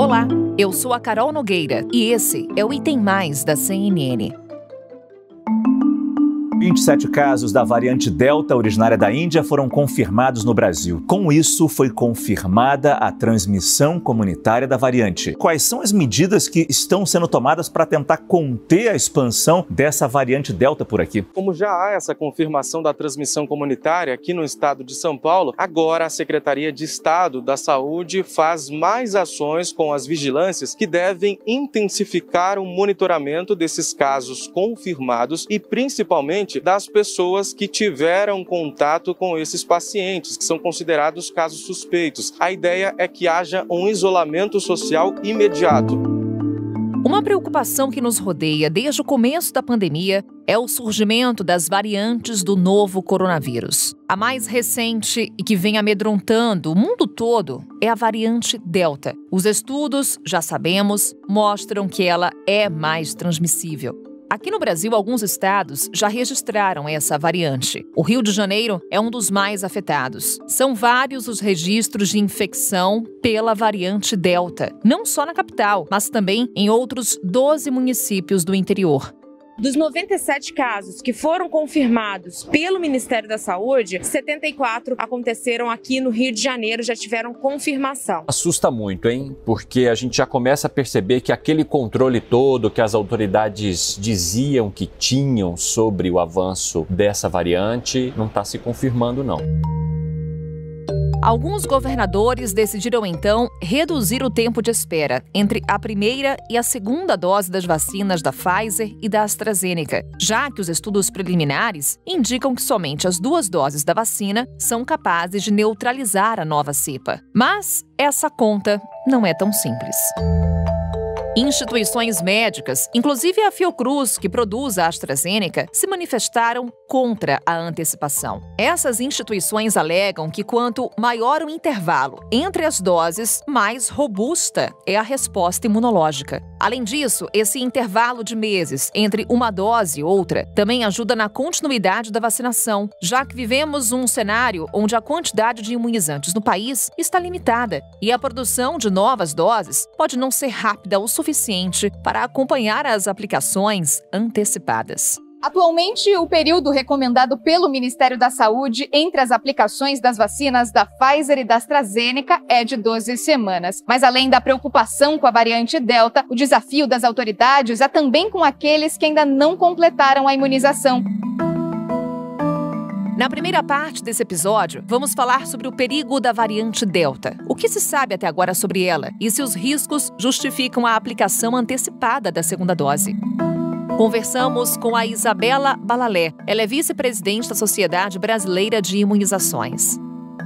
Olá, eu sou a Carol Nogueira e esse é o Item Mais da CNN. 27 casos da variante Delta, originária da Índia, foram confirmados no Brasil. Com isso, foi confirmada a transmissão comunitária da variante. Quais são as medidas que estão sendo tomadas para tentar conter a expansão dessa variante Delta por aqui? Como já há essa confirmação da transmissão comunitária aqui no estado de São Paulo, agora a Secretaria de Estado da Saúde faz mais ações com as vigilâncias que devem intensificar o monitoramento desses casos confirmados e principalmente das pessoas que tiveram contato com esses pacientes, que são considerados casos suspeitos. A ideia é que haja um isolamento social imediato. Uma preocupação que nos rodeia desde o começo da pandemia é o surgimento das variantes do novo coronavírus. A mais recente e que vem amedrontando o mundo todo é a variante Delta. Os estudos, já sabemos, mostram que ela é mais transmissível. Aqui no Brasil, alguns estados já registraram essa variante. O Rio de Janeiro é um dos mais afetados. São vários os registros de infecção pela variante Delta, não só na capital, mas também em outros 12 municípios do interior. Dos 97 casos que foram confirmados pelo Ministério da Saúde, 74 aconteceram aqui no Rio de Janeiro, já tiveram confirmação. Assusta muito, hein? Porque a gente já começa a perceber que aquele controle todo que as autoridades diziam que tinham sobre o avanço dessa variante não está se confirmando, não. Alguns governadores decidiram, então, reduzir o tempo de espera entre a primeira e a segunda dose das vacinas da Pfizer e da AstraZeneca, já que os estudos preliminares indicam que somente as 2 doses da vacina são capazes de neutralizar a nova cepa. Mas essa conta não é tão simples. Instituições médicas, inclusive a Fiocruz, que produz a AstraZeneca, se manifestaram contra a antecipação. Essas instituições alegam que quanto maior o intervalo entre as doses, mais robusta é a resposta imunológica. Além disso, esse intervalo de meses entre uma dose e outra também ajuda na continuidade da vacinação, já que vivemos um cenário onde a quantidade de imunizantes no país está limitada e a produção de novas doses pode não ser rápida o suficiente para acompanhar as aplicações antecipadas. Atualmente, o período recomendado pelo Ministério da Saúde entre as aplicações das vacinas da Pfizer e da AstraZeneca é de 12 semanas. Mas além da preocupação com a variante Delta, o desafio das autoridades é também com aqueles que ainda não completaram a imunização. Na primeira parte desse episódio, vamos falar sobre o perigo da variante Delta. O que se sabe até agora sobre ela e se os riscos justificam a aplicação antecipada da segunda dose. Conversamos com a Isabela Balalé. Ela é vice-presidente da Sociedade Brasileira de Imunizações.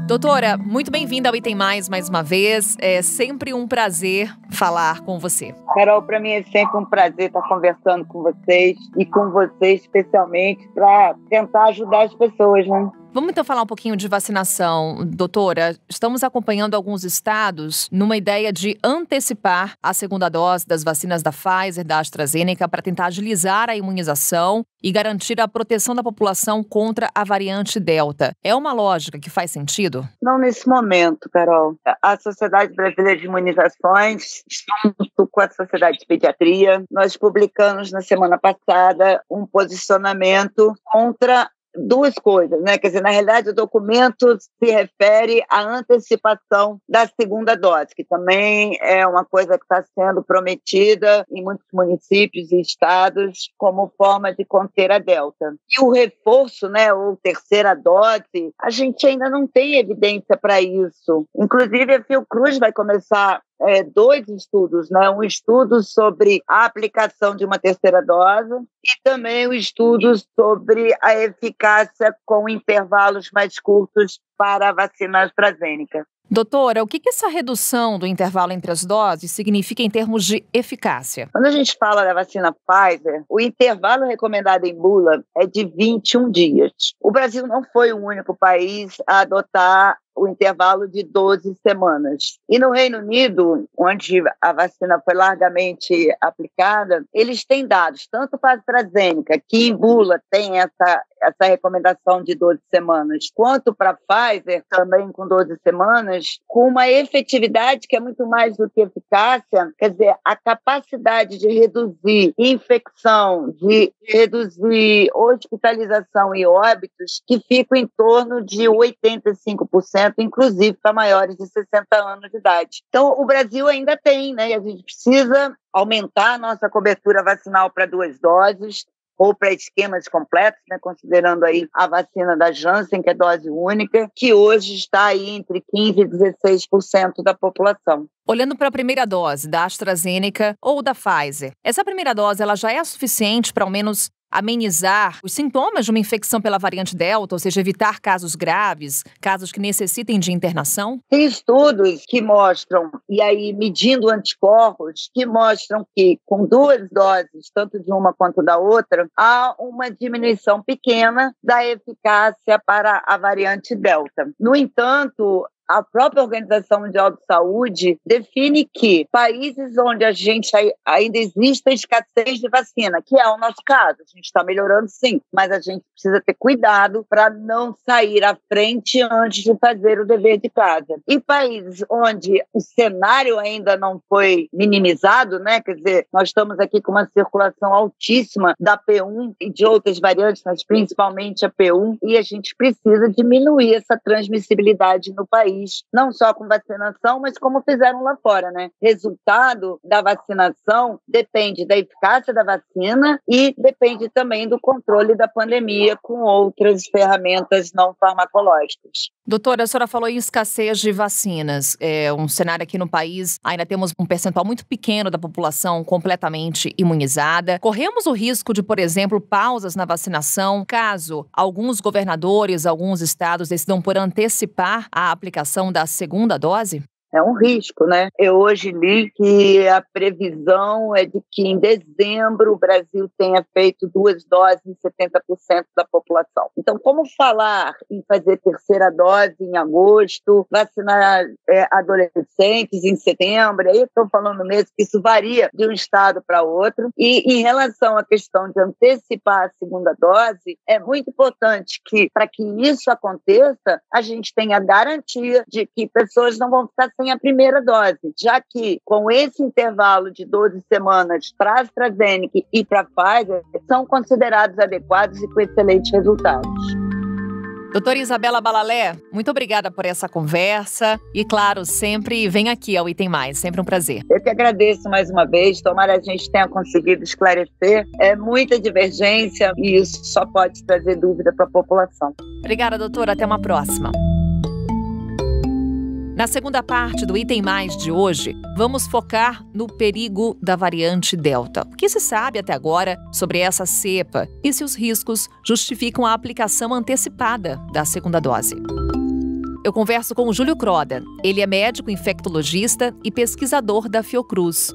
Doutora, muito bem-vinda ao Item Mais uma vez. É sempre um prazer falar com você. Carol, para mim é sempre um prazer estar conversando com vocês e com você especialmente para tentar ajudar as pessoas, né? Vamos então falar um pouquinho de vacinação, doutora. Estamos acompanhando alguns estados numa ideia de antecipar a segunda dose das vacinas da Pfizer, da AstraZeneca, para tentar agilizar a imunização e garantir a proteção da população contra a variante Delta. É uma lógica que faz sentido? Não nesse momento, Carol. A Sociedade Brasileira de Imunizações, junto com a Sociedade de Pediatria, nós publicamos na semana passada um posicionamento contra 2 coisas, né? Quer dizer, na realidade, o documento se refere à antecipação da segunda dose, que também é uma coisa que está sendo prometida em muitos municípios e estados como forma de conter a Delta. E o reforço, né, ou terceira dose, a gente ainda não tem evidência para isso. Inclusive, a Fiocruz vai começar 2 estudos, né? Um estudo sobre a aplicação de uma terceira dose e também o estudo sobre a eficácia com intervalos mais curtos para a vacina AstraZeneca. Doutora, o que essa redução do intervalo entre as doses significa em termos de eficácia? Quando a gente fala da vacina Pfizer, o intervalo recomendado em bula é de 21 dias. O Brasil não foi o único país a adotar o intervalo de 12 semanas. E no Reino Unido, onde a vacina foi largamente aplicada, eles têm dados, tanto para a AstraZeneca, que em bula tem essa recomendação de 12 semanas, quanto para a Pfizer, também com 12 semanas, com uma efetividade que é muito mais do que eficácia, quer dizer, a capacidade de reduzir infecção, de reduzir hospitalização e óbitos, que ficam em torno de 85%, inclusive para maiores de 60 anos de idade. Então, o Brasil ainda tem, né? E a gente precisa aumentar a nossa cobertura vacinal para 2 doses, ou para esquemas completos, né, considerando aí a vacina da Janssen, que é dose única, que hoje está aí entre 15% e 16% da população. Olhando para a primeira dose da AstraZeneca ou da Pfizer, essa primeira dose ela já é suficiente para ao menos amenizar os sintomas de uma infecção pela variante Delta, ou seja, evitar casos graves, casos que necessitem de internação? Tem estudos que mostram, e aí medindo anticorpos, que mostram que com 2 doses, tanto de uma quanto da outra, há uma diminuição pequena da eficácia para a variante Delta. No entanto, a própria Organização Mundial de Saúde define que países onde a gente ainda existe a escassez de vacina, que é o nosso caso, a gente está melhorando sim, mas a gente precisa ter cuidado para não sair à frente antes de fazer o dever de casa. E países onde o cenário ainda não foi minimizado, né? Quer dizer, nós estamos aqui com uma circulação altíssima da P1 e de outras variantes, mas principalmente a P1, e a gente precisa diminuir essa transmissibilidade no país, não só com vacinação, mas como fizeram lá fora, né? Resultado da vacinação depende da eficácia da vacina e depende também do controle da pandemia com outras ferramentas não farmacológicas. Doutora, a senhora falou em escassez de vacinas. É um cenário aqui no país, ainda temos um percentual muito pequeno da população completamente imunizada. Corremos o risco de, por exemplo, pausas na vacinação, caso alguns governadores, alguns estados decidam por antecipar a aplicação da segunda dose? É um risco, né? Eu hoje li que a previsão é de que em dezembro o Brasil tenha feito 2 doses em 70% da população. Então, como falar em fazer terceira dose em agosto, vacinar adolescentes em setembro? Aí eu estou falando mesmo que isso varia de um estado para outro. E em relação à questão de antecipar a segunda dose, é muito importante que, para que isso aconteça, a gente tenha garantia de que pessoas não vão ficar sem a primeira dose, já que com esse intervalo de 12 semanas para a AstraZeneca e para a Pfizer, são considerados adequados e com excelentes resultados. Doutora Isabela Balalé, muito obrigada por essa conversa e, claro, sempre vem aqui ao Item Mais, sempre um prazer. Eu que agradeço mais uma vez, tomara a gente tenha conseguido esclarecer. É muita divergência e isso só pode trazer dúvida para a população. Obrigada, doutora, até uma próxima. Na segunda parte do Item Mais de hoje, vamos focar no perigo da variante Delta. O que se sabe até agora sobre essa cepa e se os riscos justificam a aplicação antecipada da segunda dose. Eu converso com o Júlio Croda. Ele é médico infectologista e pesquisador da Fiocruz.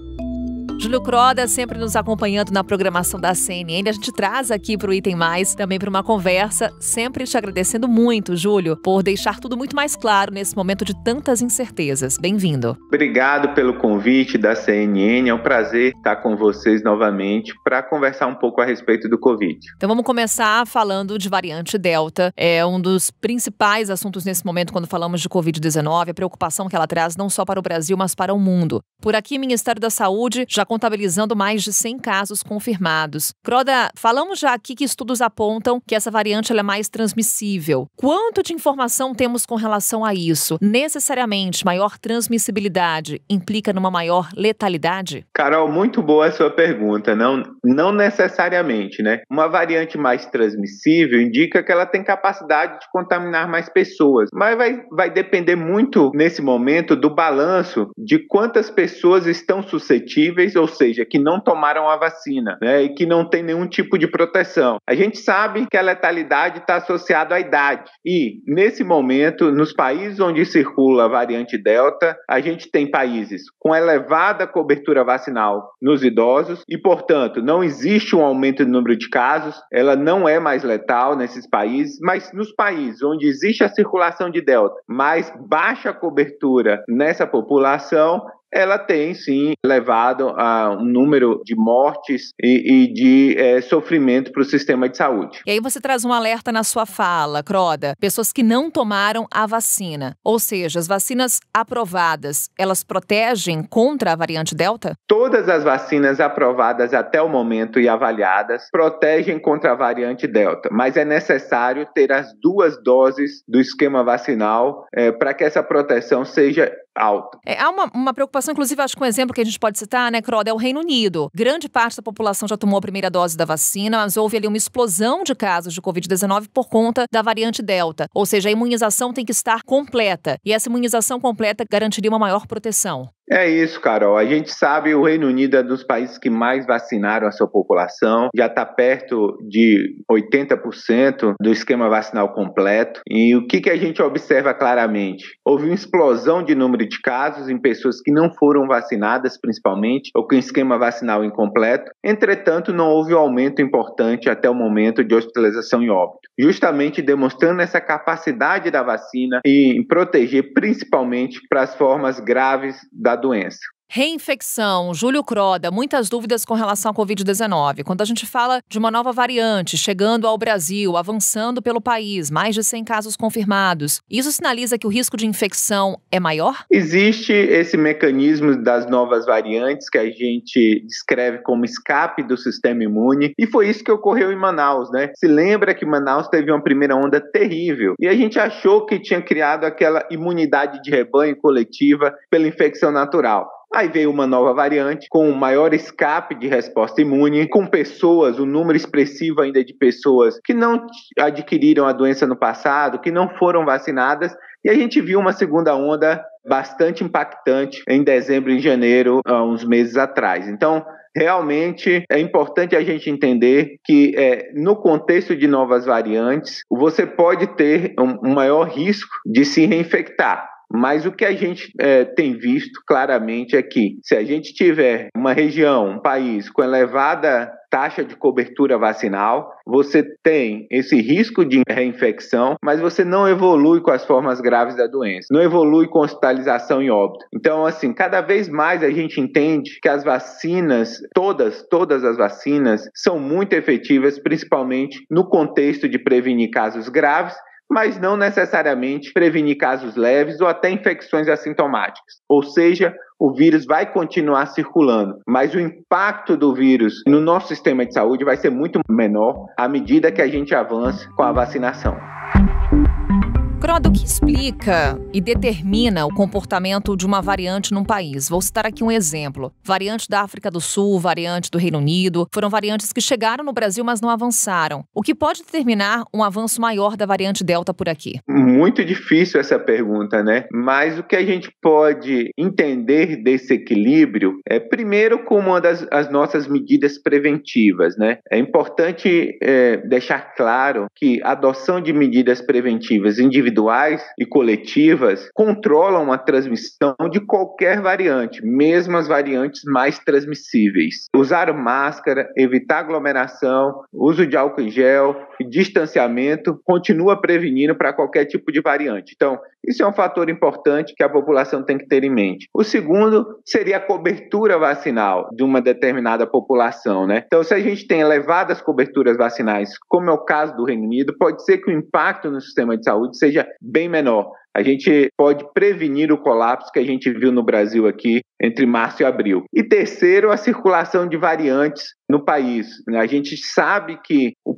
Júlio Croda sempre nos acompanhando na programação da CNN. A gente traz aqui para o Item Mais também para uma conversa, sempre te agradecendo muito, Júlio, por deixar tudo muito mais claro nesse momento de tantas incertezas. Bem-vindo. Obrigado pelo convite da CNN. É um prazer estar com vocês novamente para conversar um pouco a respeito do Covid. Então vamos começar falando de variante Delta. É um dos principais assuntos nesse momento quando falamos de Covid-19, a preocupação que ela traz não só para o Brasil, mas para o mundo. Por aqui, o Ministério da Saúde já contabilizando mais de 100 casos confirmados. Croda, falamos já aqui que estudos apontam que essa variante ela é mais transmissível. Quanto de informação temos com relação a isso? Necessariamente, maior transmissibilidade implica numa maior letalidade? Carol, muito boa a sua pergunta. Não necessariamente, né? Uma variante mais transmissível indica que ela tem capacidade de contaminar mais pessoas, mas vai depender muito, nesse momento, do balanço de quantas pessoas estão suscetíveis immunodeficientes, ou seja, que não tomaram a vacina, né, e que não tem nenhum tipo de proteção. A gente sabe que a letalidade está associada à idade e, nesse momento, nos países onde circula a variante Delta, a gente tem países com elevada cobertura vacinal nos idosos e, portanto, não existe um aumento no número de casos, ela não é mais letal nesses países, mas nos países onde existe a circulação de Delta, mais baixa cobertura nessa população, ela tem, sim, levado a um número de mortes e de sofrimento para o sistema de saúde. E aí você traz um alerta na sua fala, Croda. Pessoas que não tomaram a vacina, ou seja, as vacinas aprovadas, elas protegem contra a variante Delta? Todas as vacinas aprovadas até o momento e avaliadas protegem contra a variante Delta, mas é necessário ter as 2 doses do esquema vacinal para que essa proteção seja alta. Há uma preocupação, inclusive, acho que um exemplo que a gente pode citar, né, Croda, é o Reino Unido. Grande parte da população já tomou a primeira dose da vacina, mas houve ali uma explosão de casos de Covid-19 por conta da variante Delta. Ou seja, a imunização tem que estar completa. E essa imunização completa garantiria uma maior proteção. É isso, Carol. A gente sabe, o Reino Unido é dos países que mais vacinaram a sua população, já está perto de 80% do esquema vacinal completo. E o que a gente observa claramente? Houve uma explosão de número de casos em pessoas que não foram vacinadas, principalmente, ou com esquema vacinal incompleto. Entretanto, não houve um aumento importante até o momento de hospitalização e óbito, justamente demonstrando essa capacidade da vacina em proteger principalmente para as formas graves da doença. Reinfecção, Júlio Croda, muitas dúvidas com relação à Covid-19. Quando a gente fala de uma nova variante chegando ao Brasil, avançando pelo país, mais de 100 casos confirmados, isso sinaliza que o risco de infecção é maior? Existe esse mecanismo das novas variantes que a gente descreve como escape do sistema imune, e foi isso que ocorreu em Manaus, né? Se lembra que Manaus teve uma primeira onda terrível e a gente achou que tinha criado aquela imunidade de rebanho coletiva pela infecção natural. Aí veio uma nova variante com um maior escape de resposta imune, com pessoas, um número expressivo ainda de pessoas que não adquiriram a doença no passado, que não foram vacinadas, e a gente viu uma segunda onda bastante impactante em dezembro e janeiro, há uns meses atrás. Então, realmente é importante a gente entender que no contexto de novas variantes, você pode ter um maior risco de se reinfectar. Mas o que a gente tem visto claramente é que se a gente tiver uma região, um país com elevada taxa de cobertura vacinal, você tem esse risco de reinfecção, mas você não evolui com as formas graves da doença, não evolui com hospitalização e óbito. Então, assim, cada vez mais a gente entende que as vacinas, todas as vacinas, são muito efetivas, principalmente no contexto de prevenir casos graves, mas não necessariamente prevenir casos leves ou até infecções assintomáticas. Ou seja, o vírus vai continuar circulando, mas o impacto do vírus no nosso sistema de saúde vai ser muito menor à medida que a gente avança com a vacinação. Croda, o que explica e determina o comportamento de uma variante num país? Vou citar aqui um exemplo. Variante da África do Sul, variante do Reino Unido, foram variantes que chegaram no Brasil, mas não avançaram. O que pode determinar um avanço maior da variante Delta por aqui? Muito difícil essa pergunta, né? Mas o que a gente pode entender desse equilíbrio é, primeiro, como uma das nossas medidas preventivas, né? É importante deixar claro que a adoção de medidas preventivas individuais e coletivas controlam a transmissão de qualquer variante, mesmo as variantes mais transmissíveis. Usar máscara, evitar aglomeração, uso de álcool em gel e distanciamento continua prevenindo para qualquer tipo de variante. Então, isso é um fator importante que a população tem que ter em mente. O segundo seria a cobertura vacinal de uma determinada população, né? Então, se a gente tem elevadas coberturas vacinais, como é o caso do Reino Unido, pode ser que o impacto no sistema de saúde seja bem menor. A gente pode prevenir o colapso que a gente viu no Brasil aqui entre março e abril. E terceiro, a circulação de variantes no país. A gente sabe que o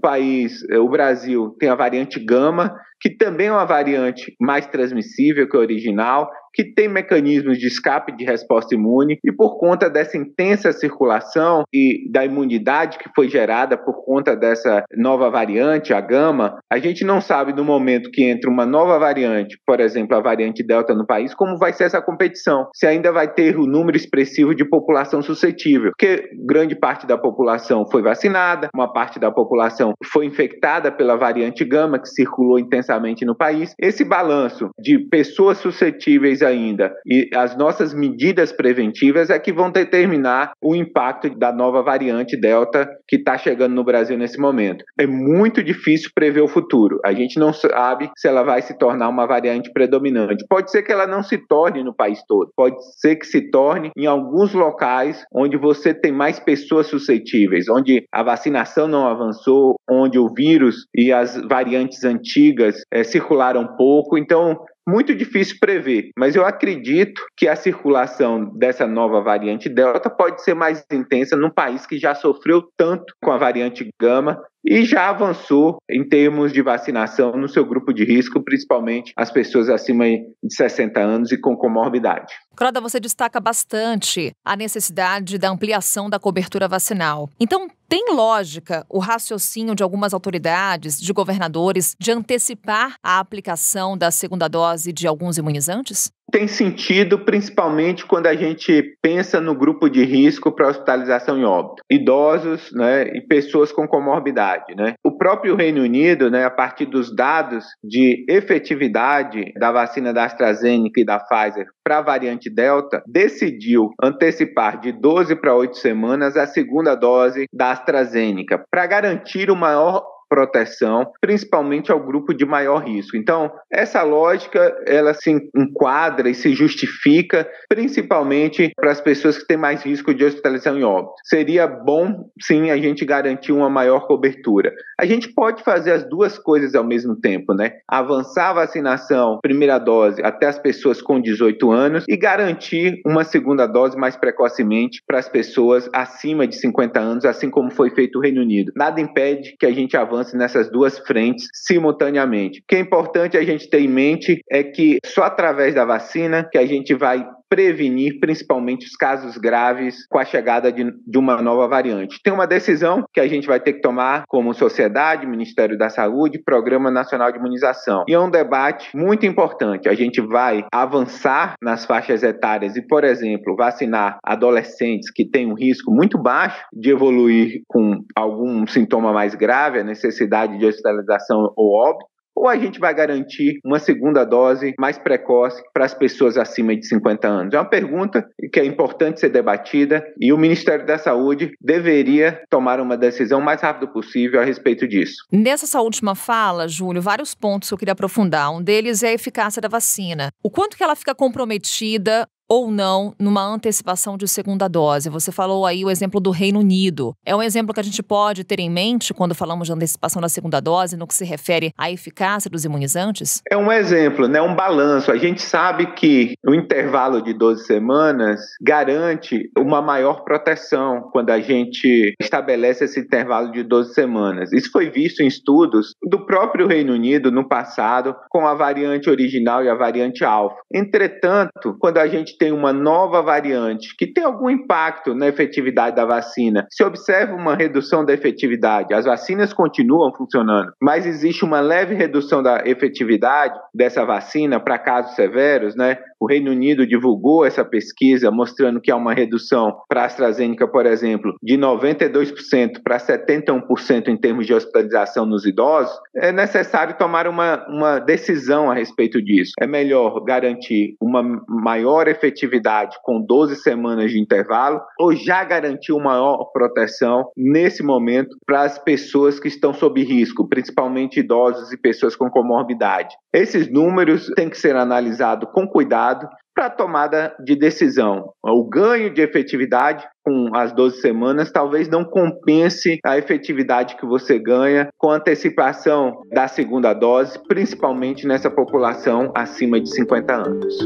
Brasil, tem a variante Gama, que também é uma variante mais transmissível que a original, que tem mecanismos de escape de resposta imune, e por conta dessa intensa circulação e da imunidade que foi gerada por conta dessa nova variante, a Gama, a gente não sabe no momento que entra uma nova variante, por exemplo, a variante Delta no país, como vai ser essa competição, se ainda vai ter um número expressivo de população suscetível, porque grande parte da população foi vacinada, uma parte da população foi infectada pela variante Gama, que circulou intensamente no país. Esse balanço de pessoas suscetíveis ainda e as nossas medidas preventivas é que vão determinar o impacto da nova variante Delta que está chegando no Brasil nesse momento. É muito difícil prever o futuro. A gente não sabe se ela vai se tornar uma variante predominante. Pode ser que ela não se torne no país todo. Pode ser que se torne em alguns locais onde você tem mais pessoas suscetíveis, onde a vacinação não avançou, onde o vírus e as variantes antigas circularam pouco. Então, muito difícil prever, mas eu acredito que a circulação dessa nova variante Delta pode ser mais intensa num país que já sofreu tanto com a variante Gama e já avançou em termos de vacinação no seu grupo de risco, principalmente as pessoas acima de 60 anos e com comorbidade. Croda, você destaca bastante a necessidade da ampliação da cobertura vacinal. Então, tem lógica o raciocínio de algumas autoridades, de governadores, de antecipar a aplicação da segunda dose de alguns imunizantes? Tem sentido, principalmente quando a gente pensa no grupo de risco para hospitalização e óbito. Idosos, né, e pessoas com comorbidade, né? O próprio Reino Unido, né, a partir dos dados de efetividade da vacina da AstraZeneca e da Pfizer para a variante Delta, decidiu antecipar de 12 para 8 semanas a segunda dose da AstraZeneca para garantir o maior proteção, principalmente ao grupo de maior risco. Então, essa lógica, ela se enquadra e se justifica principalmente para as pessoas que têm mais risco de hospitalização e óbito. Seria bom, sim, a gente garantir uma maior cobertura. A gente pode fazer as duas coisas ao mesmo tempo, né? Avançar a vacinação, primeira dose, até as pessoas com 18 anos e garantir uma segunda dose mais precocemente para as pessoas acima de 50 anos, assim como foi feito no Reino Unido. Nada impede que a gente avance nessas duas frentes simultaneamente. O que é importante a gente ter em mente é que só através da vacina que a gente vai prevenir principalmente os casos graves com a chegada de uma nova variante. Tem uma decisão que a gente vai ter que tomar como sociedade, Ministério da Saúde, Programa Nacional de Imunização. E é um debate muito importante. A gente vai avançar nas faixas etárias e, por exemplo, vacinar adolescentes que têm um risco muito baixo de evoluir com algum sintoma mais grave, a necessidade de hospitalização ou óbito, ou a gente vai garantir uma segunda dose mais precoce para as pessoas acima de 50 anos? É uma pergunta que é importante ser debatida e o Ministério da Saúde deveria tomar uma decisão o mais rápido possível a respeito disso. Nessa sua última fala, Júlio, vários pontos que eu queria aprofundar. Um deles é a eficácia da vacina. O quanto que ela fica comprometida ou não numa antecipação de segunda dose. Você falou aí o exemplo do Reino Unido. É um exemplo que a gente pode ter em mente quando falamos de antecipação da segunda dose no que se refere à eficácia dos imunizantes? É um exemplo, né? Um balanço. A gente sabe que o intervalo de 12 semanas garante uma maior proteção quando a gente estabelece esse intervalo de 12 semanas. Isso foi visto em estudos do próprio Reino Unido no passado com a variante original e a variante alfa. Entretanto, quando a gente tem uma nova variante que tem algum impacto na efetividade da vacina, se observa uma redução da efetividade. As vacinas continuam funcionando, mas existe uma leve redução da efetividade dessa vacina para casos severos, né? O Reino Unido divulgou essa pesquisa mostrando que há uma redução para a AstraZeneca, por exemplo, de 92% para 71% em termos de hospitalização nos idosos. É necessário tomar uma decisão a respeito disso. É melhor garantir uma maior efetividade com 12 semanas de intervalo ou já garantir uma maior proteção nesse momento para as pessoas que estão sob risco, principalmente idosos e pessoas com comorbidade. Esses números têm que ser analisados com cuidado para a tomada de decisão. O ganho de efetividade com as 12 semanas talvez não compense a efetividade que você ganha com a antecipação da segunda dose, principalmente nessa população acima de 50 anos.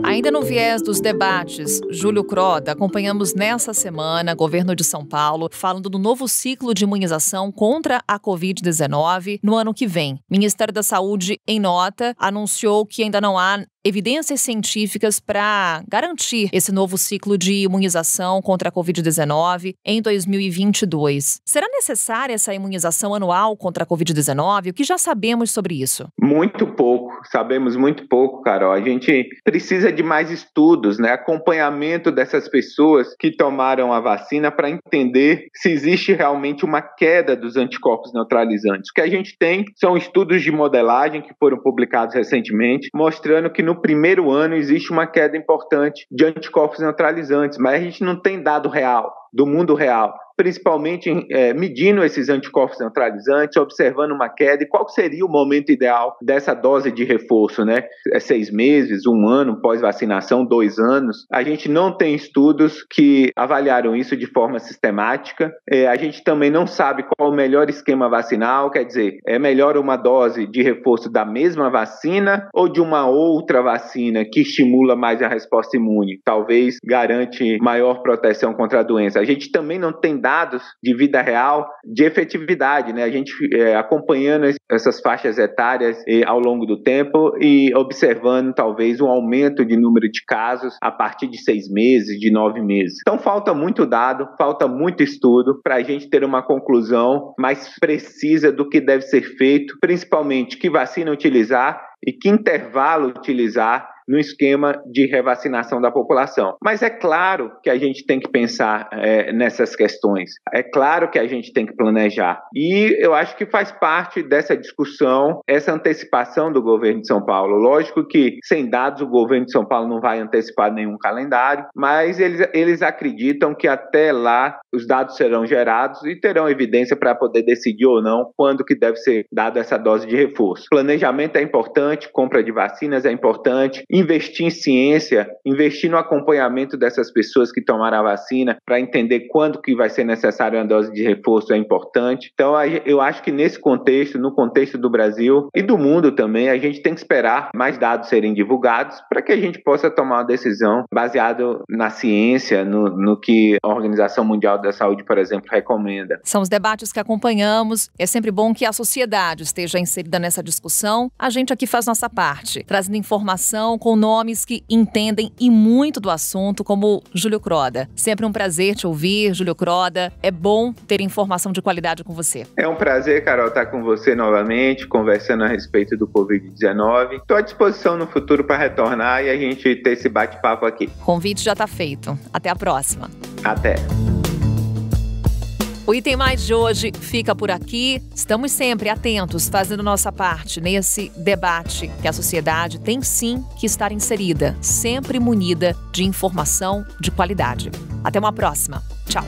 A Ainda no viés dos debates, Júlio Croda, acompanhamos nessa semana governo de São Paulo falando do novo ciclo de imunização contra a Covid-19 no ano que vem. O Ministério da Saúde, em nota, anunciou que ainda não há evidências científicas para garantir esse novo ciclo de imunização contra a Covid-19 em 2022. Será necessária essa imunização anual contra a Covid-19? O que já sabemos sobre isso? Muito pouco. Sabemos muito pouco, Carol. A gente precisa de mais estudos, né? Acompanhamento dessas pessoas que tomaram a vacina para entender se existe realmente uma queda dos anticorpos neutralizantes. O que a gente tem são estudos de modelagem que foram publicados recentemente, mostrando que no primeiro ano existe uma queda importante de anticorpos neutralizantes, mas a gente não tem dado real, do mundo real, principalmente medindo esses anticorpos neutralizantes, observando uma queda, e qual seria o momento ideal dessa dose de reforço, né? 6 meses, 1 ano pós-vacinação, 2 anos. A gente não tem estudos que avaliaram isso de forma sistemática. A gente também não sabe qual o melhor esquema vacinal, quer dizer, é melhor uma dose de reforço da mesma vacina ou de uma outra vacina que estimula mais a resposta imune, talvez garante maior proteção contra a doença. A gente também não tem dados de vida real de efetividade, né? A gente acompanhando essas faixas etárias ao longo do tempo e observando talvez um aumento de número de casos a partir de 6 meses, de 9 meses. Então falta muito dado, falta muito estudo para a gente ter uma conclusão mais precisa do que deve ser feito, principalmente que vacina utilizar e que intervalo utilizar no esquema de revacinação da população. Mas é claro que a gente tem que pensar nessas questões. É claro que a gente tem que planejar. E eu acho que faz parte dessa discussão, essa antecipação do governo de São Paulo. Lógico que, sem dados, o governo de São Paulo não vai antecipar nenhum calendário, mas eles acreditam que até lá os dados serão gerados e terão evidência para poder decidir ou não quando que deve ser dada essa dose de reforço. Planejamento é importante, compra de vacinas é importante, investir em ciência, investir no acompanhamento dessas pessoas que tomaram a vacina para entender quando que vai ser necessário uma dose de reforço é importante. Então, eu acho que nesse contexto, no contexto do Brasil e do mundo também, a gente tem que esperar mais dados serem divulgados para que a gente possa tomar uma decisão baseada na ciência, no que a Organização Mundial da Saúde, por exemplo, recomenda. São os debates que acompanhamos. É sempre bom que a sociedade esteja inserida nessa discussão. A gente aqui faz nossa parte, trazendo informação com nomes que entendem e muito do assunto, como Júlio Croda. Sempre um prazer te ouvir, Júlio Croda. É bom ter informação de qualidade com você. É um prazer, Carol, estar com você novamente, conversando a respeito do Covid-19. Estou à disposição no futuro para retornar e a gente ter esse bate-papo aqui. O convite já está feito. Até a próxima. Até. O Item Mais de hoje fica por aqui. Estamos sempre atentos, fazendo nossa parte nesse debate que a sociedade tem sim que estar inserida, sempre munida de informação de qualidade. Até uma próxima. Tchau.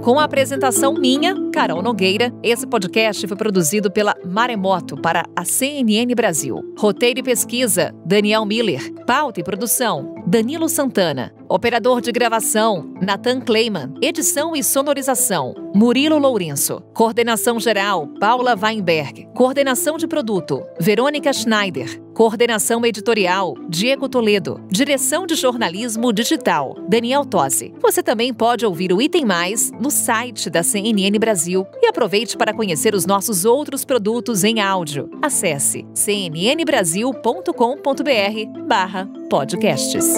Com a apresentação minha, Carol Nogueira, esse podcast foi produzido pela Maremoto para a CNN Brasil. Roteiro e pesquisa, Daniel Miller. Pauta e produção, Danilo Santana. Operador de gravação, Nathan Kleiman. Edição e sonorização, Murilo Lourenço. Coordenação geral, Paula Weinberg. Coordenação de produto, Verônica Schneider. Coordenação editorial, Diego Toledo. Direção de jornalismo digital, Daniel Tosi. Você também pode ouvir o Item Mais no site da CNN Brasil e aproveite para conhecer os nossos outros produtos em áudio. Acesse cnnbrasil.com.br/podcasts.